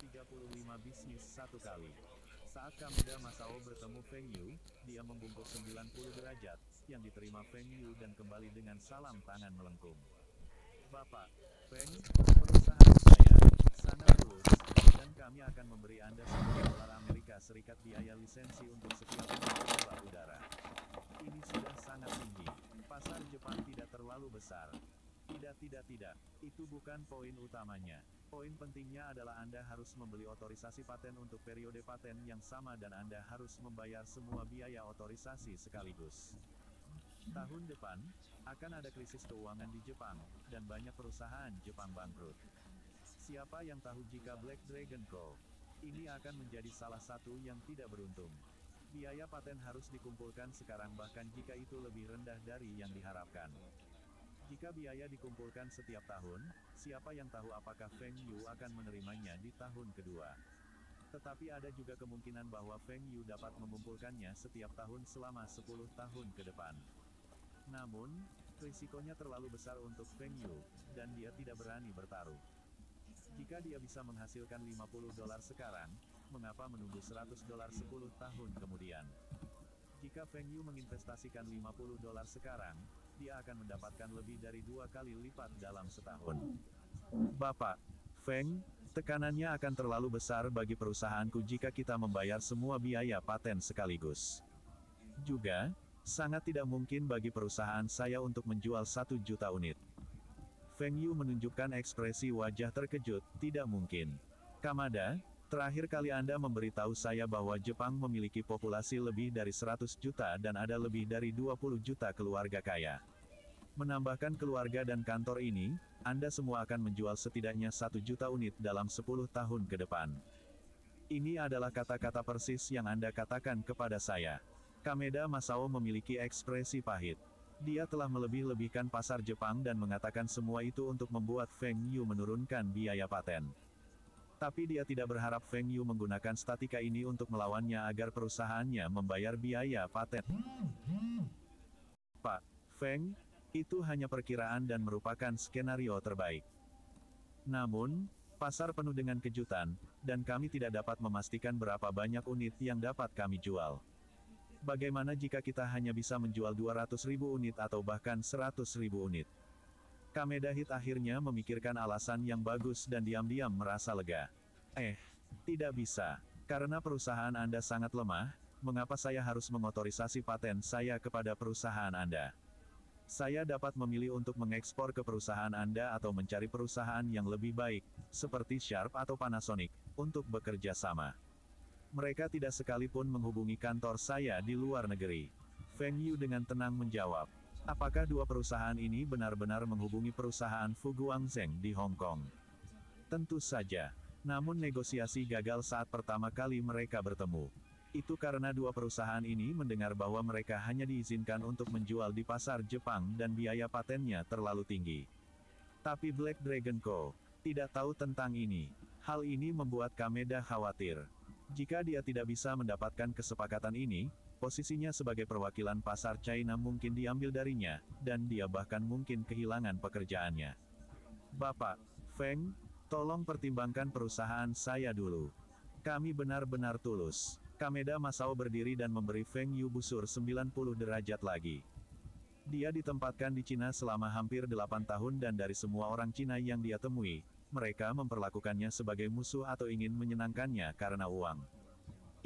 35 bisnis satu kali. Saat Kameda Masao bertemu Feng Yu, dia membungkuk 90 derajat, yang diterima Feng Yu dan kembali dengan salam tangan melengkung. Bapak, Feng, perusahaan saya, sangat tulus, dan kami akan memberi Anda $10 Amerika Serikat biaya lisensi untuk setiap pembalap udara. Ini sudah sangat tinggi. Pasar Jepang tidak terlalu besar. Tidak, itu bukan poin utamanya. Poin pentingnya adalah Anda harus membeli otorisasi paten untuk periode paten yang sama dan Anda harus membayar semua biaya otorisasi sekaligus. Tahun depan, akan ada krisis keuangan di Jepang, dan banyak perusahaan Jepang bangkrut. Siapa yang tahu jika Black Dragon Co. ini akan menjadi salah satu yang tidak beruntung. Biaya paten harus dikumpulkan sekarang bahkan jika itu lebih rendah dari yang diharapkan. Jika biaya dikumpulkan setiap tahun, siapa yang tahu apakah Feng Yu akan menerimanya di tahun kedua. Tetapi ada juga kemungkinan bahwa Feng Yu dapat mengumpulkannya setiap tahun selama 10 tahun ke depan. Namun, risikonya terlalu besar untuk Feng Yu, dan dia tidak berani bertaruh. Jika dia bisa menghasilkan $50 sekarang, mengapa menunggu $100 10 tahun kemudian? Jika Feng Yu menginvestasikan $50 sekarang, dia akan mendapatkan lebih dari 2 kali lipat dalam setahun. Bapak, Feng, tekanannya akan terlalu besar bagi perusahaanku jika kita membayar semua biaya paten sekaligus. Juga, sangat tidak mungkin bagi perusahaan saya untuk menjual 1 juta unit. Feng Yu menunjukkan ekspresi wajah terkejut, tidak mungkin. Kamada, terakhir kali Anda memberitahu saya bahwa Jepang memiliki populasi lebih dari 100 juta dan ada lebih dari 20 juta keluarga kaya. Menambahkan keluarga dan kantor ini, Anda semua akan menjual setidaknya 1 juta unit dalam 10 tahun ke depan. Ini adalah kata-kata persis yang Anda katakan kepada saya. Kameda Masao memiliki ekspresi pahit. Dia telah melebih-lebihkan pasar Jepang dan mengatakan semua itu untuk membuat Feng Yu menurunkan biaya paten. Tapi dia tidak berharap Feng Yu menggunakan statika ini untuk melawannya agar perusahaannya membayar biaya paten. Pak, Feng, itu hanya perkiraan dan merupakan skenario terbaik. Namun, pasar penuh dengan kejutan, dan kami tidak dapat memastikan berapa banyak unit yang dapat kami jual. Bagaimana jika kita hanya bisa menjual 200.000 unit atau bahkan 100.000 unit? Kameda Hit akhirnya memikirkan alasan yang bagus dan diam-diam merasa lega. Tidak bisa. Karena perusahaan Anda sangat lemah, mengapa saya harus mengotorisasi paten saya kepada perusahaan Anda? Saya dapat memilih untuk mengekspor ke perusahaan Anda atau mencari perusahaan yang lebih baik, seperti Sharp atau Panasonic, untuk bekerja sama. Mereka tidak sekalipun menghubungi kantor saya di luar negeri. Feng Yu dengan tenang menjawab. Apakah dua perusahaan ini benar-benar menghubungi perusahaan Fuguangzheng di Hong Kong? Tentu saja. Namun negosiasi gagal saat pertama kali mereka bertemu. Itu karena dua perusahaan ini mendengar bahwa mereka hanya diizinkan untuk menjual di pasar Jepang dan biaya patennya terlalu tinggi. Tapi Black Dragon Co. tidak tahu tentang ini. Hal ini membuat Kameda khawatir. Jika dia tidak bisa mendapatkan kesepakatan ini, posisinya sebagai perwakilan pasar China mungkin diambil darinya, dan dia bahkan mungkin kehilangan pekerjaannya. Bapak, Feng, tolong pertimbangkan perusahaan saya dulu. Kami benar-benar tulus. Kameda Masao berdiri dan memberi Feng Yu busur 90 derajat lagi. Dia ditempatkan di Cina selama hampir 8 tahun dan dari semua orang Cina yang dia temui, mereka memperlakukannya sebagai musuh atau ingin menyenangkannya karena uang.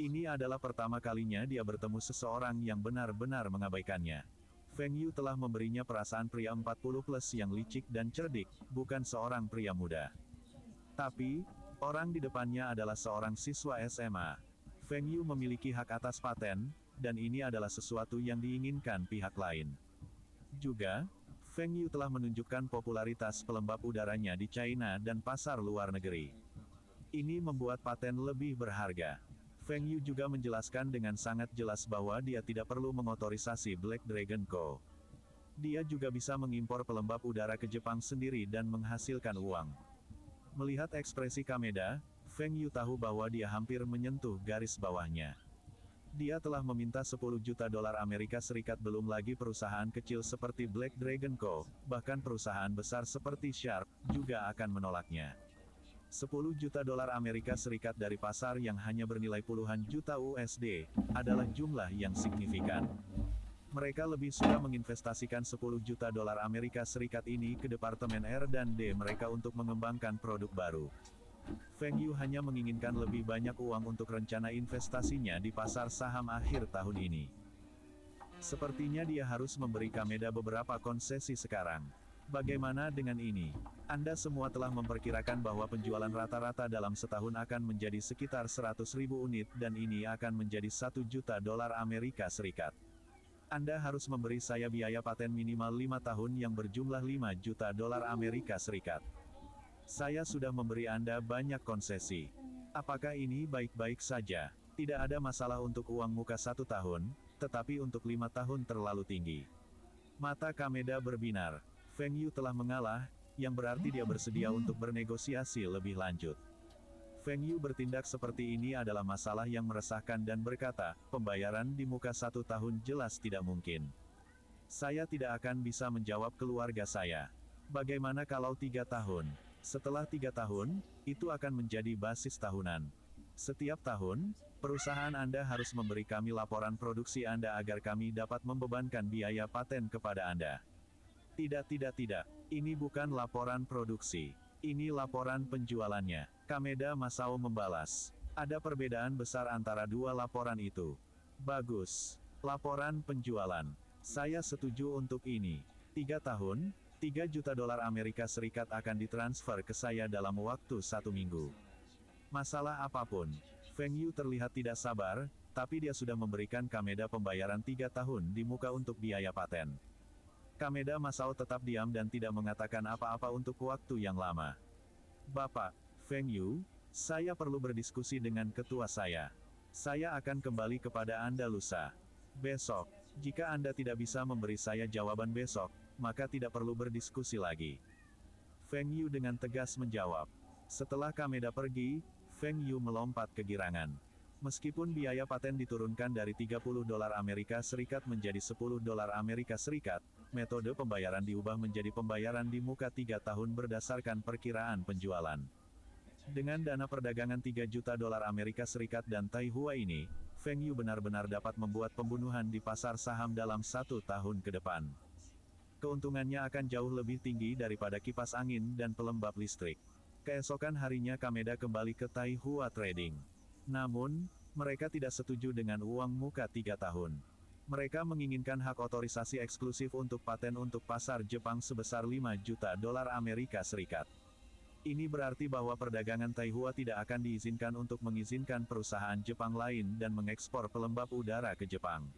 Ini adalah pertama kalinya dia bertemu seseorang yang benar-benar mengabaikannya. Feng Yu telah memberinya perasaan pria 40 plus yang licik dan cerdik, bukan seorang pria muda. Tapi, orang di depannya adalah seorang siswa SMA. Feng Yu memiliki hak atas paten, dan ini adalah sesuatu yang diinginkan pihak lain. Juga, Feng Yu telah menunjukkan popularitas pelembab udaranya di China dan pasar luar negeri. Ini membuat paten lebih berharga. Feng Yu juga menjelaskan dengan sangat jelas bahwa dia tidak perlu mengotorisasi Black Dragon Co. Dia juga bisa mengimpor pelembab udara ke Jepang sendiri dan menghasilkan uang. Melihat ekspresi Kameda, Feng Yu tahu bahwa dia hampir menyentuh garis bawahnya. Dia telah meminta 10 juta dolar Amerika Serikat belum lagi perusahaan kecil seperti Black Dragon Co., bahkan perusahaan besar seperti Sharp, juga akan menolaknya. 10 juta dolar Amerika Serikat dari pasar yang hanya bernilai puluhan juta USD, adalah jumlah yang signifikan. Mereka lebih suka menginvestasikan 10 juta dolar Amerika Serikat ini ke Departemen R&D mereka untuk mengembangkan produk baru. Feng Yu hanya menginginkan lebih banyak uang untuk rencana investasinya di pasar saham akhir tahun ini. Sepertinya dia harus memberi Kameda beberapa konsesi sekarang. Bagaimana dengan ini? Anda semua telah memperkirakan bahwa penjualan rata-rata dalam setahun akan menjadi sekitar 100.000 unit dan ini akan menjadi 1 juta dolar Amerika Serikat. Anda harus memberi saya biaya paten minimal 5 tahun yang berjumlah 5 juta dolar Amerika Serikat. Saya sudah memberi Anda banyak konsesi. Apakah ini baik-baik saja? Tidak ada masalah untuk uang muka 1 tahun, tetapi untuk 5 tahun terlalu tinggi. Mata Kameda berbinar. Feng Yu telah mengalah, yang berarti dia bersedia untuk bernegosiasi lebih lanjut. Feng Yu bertindak seperti ini adalah masalah yang meresahkan dan berkata, pembayaran di muka 1 tahun jelas tidak mungkin. Saya tidak akan bisa menjawab keluarga saya. Bagaimana kalau 3 tahun? Setelah 3 tahun, itu akan menjadi basis tahunan. Setiap tahun, perusahaan Anda harus memberi kami laporan produksi Anda agar kami dapat membebankan biaya paten kepada Anda. Tidak. Ini bukan laporan produksi. Ini laporan penjualannya. Kameda Masao membalas. Ada perbedaan besar antara dua laporan itu. Bagus. Laporan penjualan. Saya setuju untuk ini. 3 tahun, 3 juta dolar Amerika Serikat akan ditransfer ke saya dalam waktu 1 minggu. Masalah apapun. Feng Yu terlihat tidak sabar, tapi dia sudah memberikan Kameda pembayaran 3 tahun di muka untuk biaya paten. Kameda Masao tetap diam dan tidak mengatakan apa-apa untuk waktu yang lama. Bapak, Feng Yu, saya perlu berdiskusi dengan ketua saya. Saya akan kembali kepada Anda lusa. Besok, jika Anda tidak bisa memberi saya jawaban besok, maka tidak perlu berdiskusi lagi. Feng Yu dengan tegas menjawab. Setelah Kameda pergi, Feng Yu melompat kegirangan. Meskipun biaya paten diturunkan dari 30 dolar Amerika Serikat menjadi 10 dolar Amerika Serikat, metode pembayaran diubah menjadi pembayaran di muka 3 tahun berdasarkan perkiraan penjualan. Dengan dana perdagangan 3 juta dolar Amerika Serikat dan Taihua ini, Feng Yu benar-benar dapat membuat pembunuhan di pasar saham dalam 1 tahun ke depan. Keuntungannya akan jauh lebih tinggi daripada kipas angin dan pelembab listrik. Keesokan harinya Kameda kembali ke Taihua Trading. Namun, mereka tidak setuju dengan uang muka 3 tahun. Mereka menginginkan hak otorisasi eksklusif untuk paten untuk pasar Jepang sebesar 5 juta dolar Amerika Serikat. Ini berarti bahwa perdagangan Taihua tidak akan diizinkan untuk mengizinkan perusahaan Jepang lain dan mengekspor pelembab udara ke Jepang.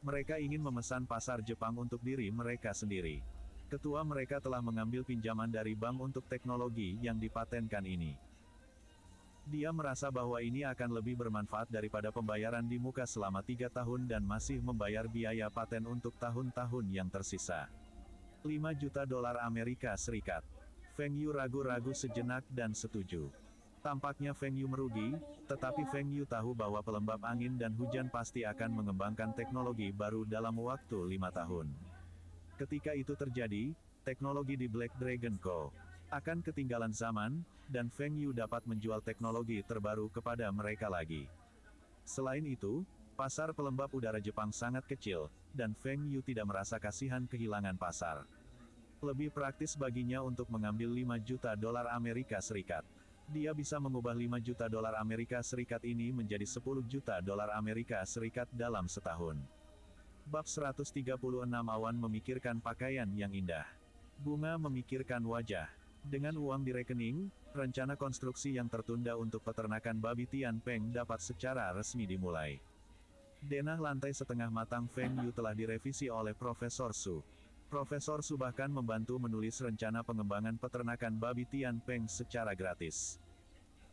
Mereka ingin memesan pasar Jepang untuk diri mereka sendiri. Ketua mereka telah mengambil pinjaman dari bank untuk teknologi yang dipatenkan ini. Dia merasa bahwa ini akan lebih bermanfaat daripada pembayaran di muka selama 3 tahun dan masih membayar biaya paten untuk tahun-tahun yang tersisa. 5 juta dolar Amerika Serikat. Feng Yu ragu-ragu sejenak dan setuju. Tampaknya Feng Yu merugi, tetapi Feng Yu tahu bahwa pelembab angin dan hujan pasti akan mengembangkan teknologi baru dalam waktu 5 tahun. Ketika itu terjadi, teknologi di Black Dragon Co. akan ketinggalan zaman, dan Feng Yu dapat menjual teknologi terbaru kepada mereka lagi. Selain itu, pasar pelembab udara Jepang sangat kecil, dan Feng Yu tidak merasa kasihan kehilangan pasar. Lebih praktis baginya untuk mengambil 5 juta dolar Amerika Serikat. Dia bisa mengubah 5 juta dolar Amerika Serikat ini menjadi 10 juta dolar Amerika Serikat dalam setahun. Bab 136 Awan memikirkan pakaian yang indah. Bunga memikirkan wajah. Dengan uang di rekening, rencana konstruksi yang tertunda untuk peternakan babi Tian Peng dapat secara resmi dimulai. Denah lantai setengah matang Feng Yu telah direvisi oleh Profesor Su. Profesor Su bahkan membantu menulis rencana pengembangan peternakan babi Tian Peng secara gratis.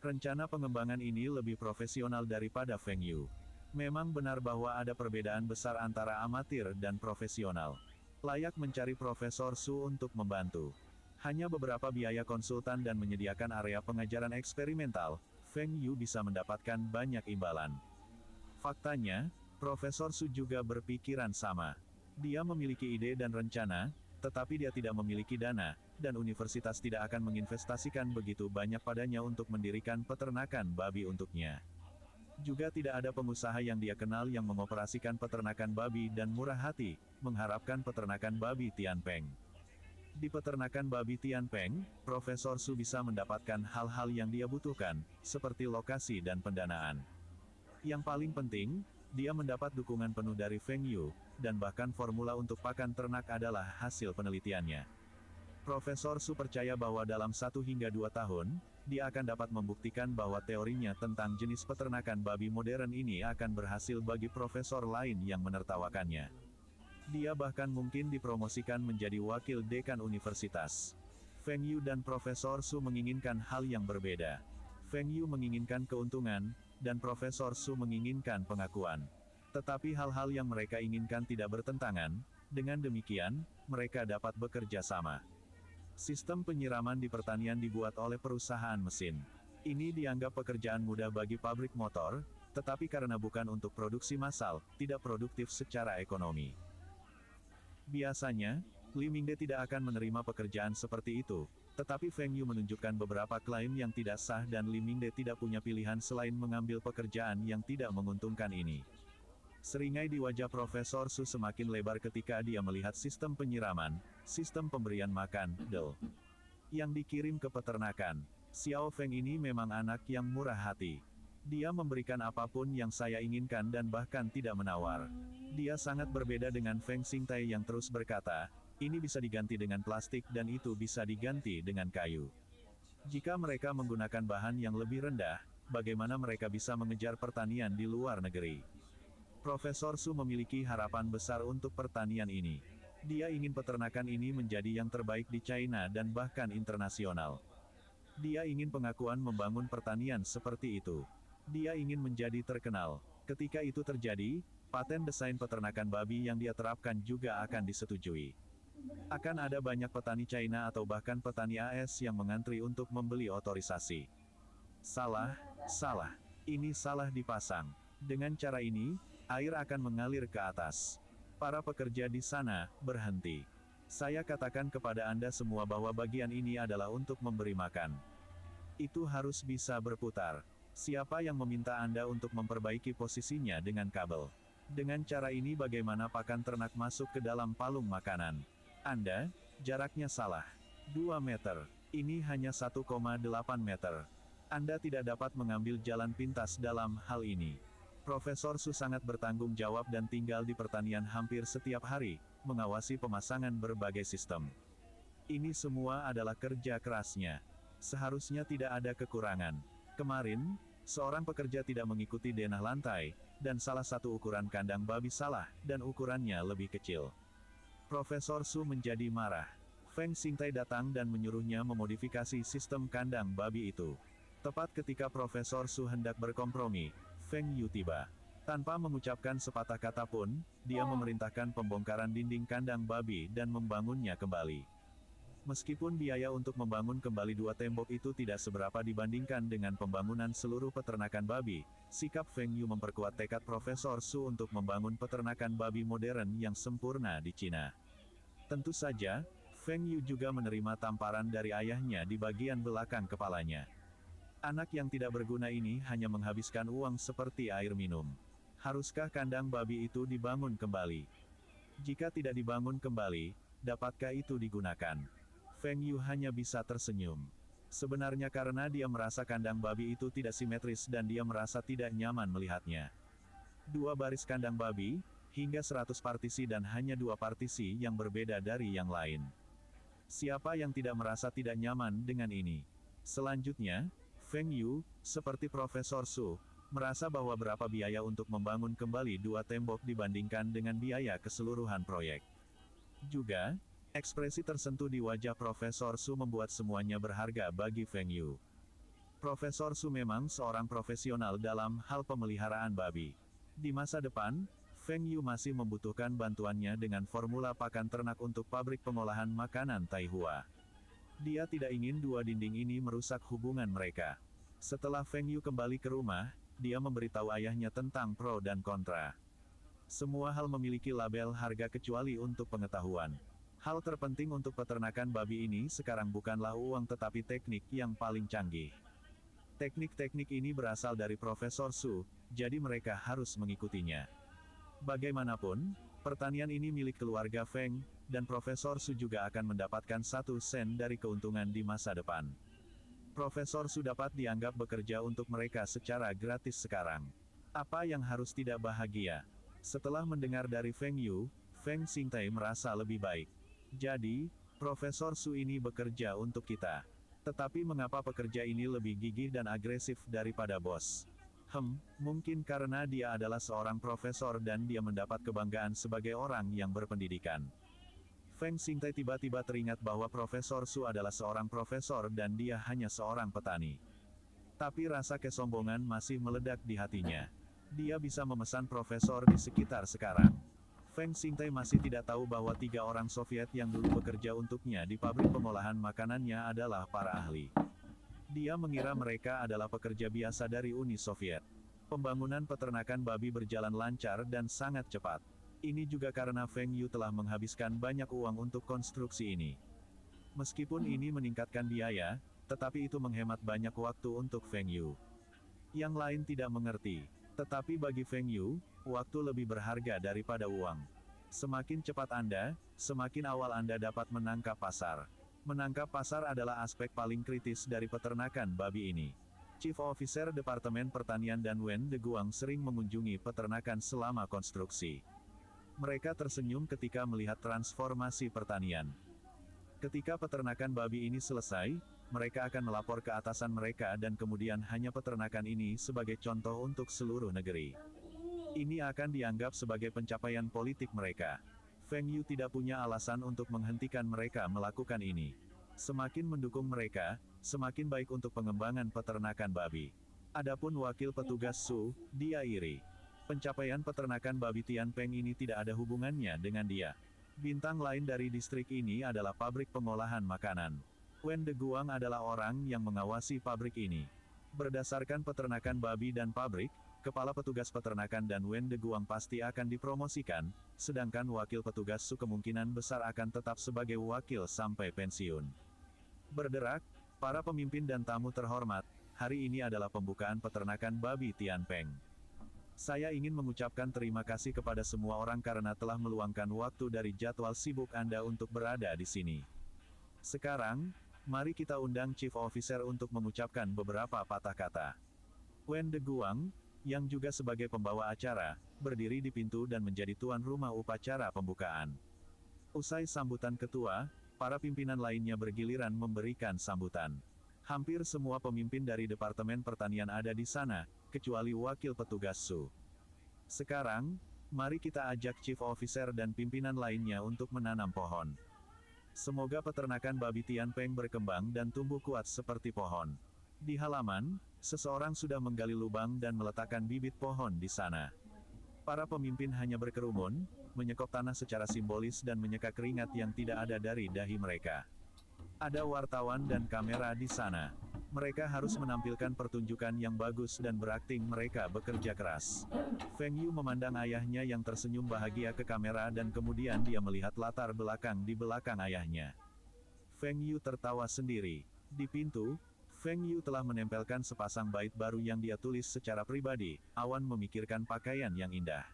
Rencana pengembangan ini lebih profesional daripada Feng Yu. Memang benar bahwa ada perbedaan besar antara amatir dan profesional. Layak mencari Profesor Su untuk membantu. Hanya beberapa biaya konsultan dan menyediakan area pengajaran eksperimental, Feng Yu bisa mendapatkan banyak imbalan. Faktanya, Profesor Su juga berpikiran sama. Dia memiliki ide dan rencana, tetapi dia tidak memiliki dana, dan universitas tidak akan menginvestasikan begitu banyak padanya untuk mendirikan peternakan babi untuknya. Juga tidak ada pengusaha yang dia kenal yang mengoperasikan peternakan babi dan murah hati, mengharapkan peternakan babi Tianpeng. Di peternakan babi Tianpeng, Profesor Su bisa mendapatkan hal-hal yang dia butuhkan, seperti lokasi dan pendanaan. Yang paling penting, dia mendapat dukungan penuh dari Feng Yu, dan bahkan formula untuk pakan ternak adalah hasil penelitiannya. Profesor Su percaya bahwa dalam 1 hingga 2 tahun, dia akan dapat membuktikan bahwa teorinya tentang jenis peternakan babi modern ini akan berhasil bagi profesor lain yang menertawakannya. Dia bahkan mungkin dipromosikan menjadi wakil dekan universitas. Feng Yu dan Profesor Su menginginkan hal yang berbeda. Feng Yu menginginkan keuntungan, dan Profesor Su menginginkan pengakuan. Tetapi hal-hal yang mereka inginkan tidak bertentangan, dengan demikian, mereka dapat bekerja sama. Sistem penyiraman di pertanian dibuat oleh perusahaan mesin. Ini dianggap pekerjaan mudah bagi pabrik motor, tetapi karena bukan untuk produksi massal, tidak produktif secara ekonomi. Biasanya, Li Mingde tidak akan menerima pekerjaan seperti itu, tetapi Feng Yu menunjukkan beberapa klaim yang tidak sah dan Li Mingde tidak punya pilihan selain mengambil pekerjaan yang tidak menguntungkan ini. Seringai di wajah Profesor Su semakin lebar ketika dia melihat sistem penyiraman, sistem pemberian makan, yang dikirim ke peternakan. Xiao Feng ini memang anak yang murah hati. Dia memberikan apapun yang saya inginkan dan bahkan tidak menawar. Dia sangat berbeda dengan Feng Xingtai yang terus berkata, ini bisa diganti dengan plastik dan itu bisa diganti dengan kayu. Jika mereka menggunakan bahan yang lebih rendah, bagaimana mereka bisa mengejar pertanian di luar negeri? Profesor Su memiliki harapan besar untuk pertanian ini. Dia ingin peternakan ini menjadi yang terbaik di China dan bahkan internasional. Dia ingin pengakuan membangun pertanian seperti itu. Dia ingin menjadi terkenal. Ketika itu terjadi, paten desain peternakan babi yang dia terapkan juga akan disetujui. Akan ada banyak petani China atau bahkan petani AS yang mengantri untuk membeli otorisasi. Salah, salah. Ini salah dipasang. Dengan cara ini, air akan mengalir ke atas. Para pekerja di sana berhenti. Saya katakan kepada Anda semua bahwa bagian ini adalah untuk memberi makan. Itu harus bisa berputar. Siapa yang meminta Anda untuk memperbaiki posisinya dengan kabel? Dengan cara ini bagaimana pakan ternak masuk ke dalam palung makanan? Anda, jaraknya salah. 2 meter. Ini hanya 1,8 meter. Anda tidak dapat mengambil jalan pintas dalam hal ini. Profesor Su sangat bertanggung jawab dan tinggal di pertanian hampir setiap hari, mengawasi pemasangan berbagai sistem. Ini semua adalah kerja kerasnya. Seharusnya tidak ada kekurangan. Kemarin, seorang pekerja tidak mengikuti denah lantai, dan salah satu ukuran kandang babi salah, dan ukurannya lebih kecil. Profesor Su menjadi marah. Feng Xingtai datang dan menyuruhnya memodifikasi sistem kandang babi itu. Tepat ketika Profesor Su hendak berkompromi, Feng Yu tiba. Tanpa mengucapkan sepatah kata pun, dia memerintahkan pembongkaran dinding kandang babi dan membangunnya kembali. Meskipun biaya untuk membangun kembali 2 tembok itu tidak seberapa dibandingkan dengan pembangunan seluruh peternakan babi, sikap Feng Yu memperkuat tekad Profesor Su untuk membangun peternakan babi modern yang sempurna di Cina. Tentu saja, Feng Yu juga menerima tamparan dari ayahnya di bagian belakang kepalanya. Anak yang tidak berguna ini hanya menghabiskan uang seperti air minum. Haruskah kandang babi itu dibangun kembali? Jika tidak dibangun kembali, dapatkah itu digunakan? Feng Yu hanya bisa tersenyum. Sebenarnya karena dia merasa kandang babi itu tidak simetris dan dia merasa tidak nyaman melihatnya. 2 baris kandang babi, hingga 100 partisi dan hanya 2 partisi yang berbeda dari yang lain. Siapa yang tidak merasa tidak nyaman dengan ini? Selanjutnya, Feng Yu, seperti Profesor Su, merasa bahwa berapa biaya untuk membangun kembali 2 tembok dibandingkan dengan biaya keseluruhan proyek. Juga, ekspresi tersentuh di wajah Profesor Su membuat semuanya berharga bagi Feng Yu. Profesor Su memang seorang profesional dalam hal pemeliharaan babi. Di masa depan, Feng Yu masih membutuhkan bantuannya dengan formula pakan ternak untuk pabrik pengolahan makanan Taihua. Dia tidak ingin 2 dinding ini merusak hubungan mereka. Setelah Feng Yu kembali ke rumah, dia memberitahu ayahnya tentang pro dan kontra. Semua hal memiliki label harga kecuali untuk pengetahuan. Hal terpenting untuk peternakan babi ini sekarang bukanlah uang tetapi teknik yang paling canggih. Teknik-teknik ini berasal dari Profesor Su, jadi mereka harus mengikutinya. Bagaimanapun, pertanian ini milik keluarga Feng, dan Profesor Su juga akan mendapatkan 1 sen dari keuntungan di masa depan. Profesor Su dapat dianggap bekerja untuk mereka secara gratis sekarang. Apa yang harus tidak bahagia? Setelah mendengar dari Feng Yu, Feng Xingtai merasa lebih baik. Jadi, Profesor Su ini bekerja untuk kita. Tetapi mengapa pekerja ini lebih gigih dan agresif daripada bos? Mungkin karena dia adalah seorang profesor dan dia mendapat kebanggaan sebagai orang yang berpendidikan. Feng Xingtai tiba-tiba teringat bahwa Profesor Su adalah seorang profesor dan dia hanya seorang petani. Tapi rasa kesombongan masih meledak di hatinya. Dia bisa memesan profesor di sekitar sekarang. Feng Xingtai masih tidak tahu bahwa 3 orang Soviet yang dulu bekerja untuknya di pabrik pengolahan makanannya adalah para ahli. Dia mengira mereka adalah pekerja biasa dari Uni Soviet. Pembangunan peternakan babi berjalan lancar dan sangat cepat. Ini juga karena Feng Yu telah menghabiskan banyak uang untuk konstruksi ini. Meskipun ini meningkatkan biaya, tetapi itu menghemat banyak waktu untuk Feng Yu. Yang lain tidak mengerti. Tetapi bagi Feng Yu, waktu lebih berharga daripada uang. Semakin cepat Anda, semakin awal Anda dapat menangkap pasar. Menangkap pasar adalah aspek paling kritis dari peternakan babi ini. Chief Officer Departemen Pertanian dan Wen De Guang sering mengunjungi peternakan selama konstruksi. Mereka tersenyum ketika melihat transformasi pertanian. Ketika peternakan babi ini selesai, mereka akan melapor ke atasan mereka dan kemudian hanya peternakan ini sebagai contoh untuk seluruh negeri. Ini akan dianggap sebagai pencapaian politik mereka. Feng Yu tidak punya alasan untuk menghentikan mereka melakukan ini. Semakin mendukung mereka, semakin baik untuk pengembangan peternakan babi. Adapun wakil petugas Su, dia iri. Pencapaian peternakan babi Tianpeng ini tidak ada hubungannya dengan dia. Bintang lain dari distrik ini adalah pabrik pengolahan makanan. Wen De Guang adalah orang yang mengawasi pabrik ini. Berdasarkan peternakan babi dan pabrik, kepala petugas peternakan dan Wen De Guang pasti akan dipromosikan, sedangkan wakil petugas Su kemungkinan besar akan tetap sebagai wakil sampai pensiun. Berderak, para pemimpin dan tamu terhormat, hari ini adalah pembukaan peternakan babi Tianpeng. Saya ingin mengucapkan terima kasih kepada semua orang karena telah meluangkan waktu dari jadwal sibuk Anda untuk berada di sini. Sekarang, mari kita undang Chief Officer untuk mengucapkan beberapa patah kata. Wen De Guang, yang juga sebagai pembawa acara, berdiri di pintu dan menjadi tuan rumah upacara pembukaan. Usai sambutan ketua, para pimpinan lainnya bergiliran memberikan sambutan. Hampir semua pemimpin dari Departemen Pertanian ada di sana, kecuali wakil petugas Su. Sekarang, mari kita ajak Chief Officer dan pimpinan lainnya untuk menanam pohon. Semoga peternakan babi Tianpeng berkembang dan tumbuh kuat seperti pohon. Di halaman, seseorang sudah menggali lubang dan meletakkan bibit pohon di sana. Para pemimpin hanya berkerumun, menyekop tanah secara simbolis dan menyeka keringat yang tidak ada dari dahi mereka. Ada wartawan dan kamera di sana. Mereka harus menampilkan pertunjukan yang bagus dan berakting mereka bekerja keras. Feng Yu memandang ayahnya yang tersenyum bahagia ke kamera dan kemudian dia melihat latar belakang di belakang ayahnya. Feng Yu tertawa sendiri. Di pintu, Feng Yu telah menempelkan sepasang bait baru yang dia tulis secara pribadi. Awan memikirkan pakaian yang indah.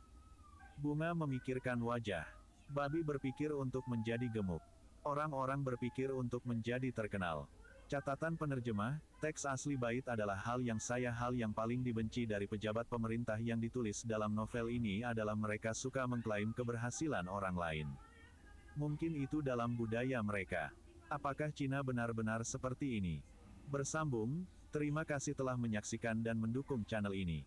Bunga memikirkan wajah. Babi berpikir untuk menjadi gemuk. Orang-orang berpikir untuk menjadi terkenal. Catatan penerjemah, teks asli bait adalah hal yang paling dibenci dari pejabat pemerintah yang ditulis dalam novel ini adalah mereka suka mengklaim keberhasilan orang lain. Mungkin itu dalam budaya mereka. Apakah Cina benar-benar seperti ini? Bersambung, terima kasih telah menyaksikan dan mendukung channel ini.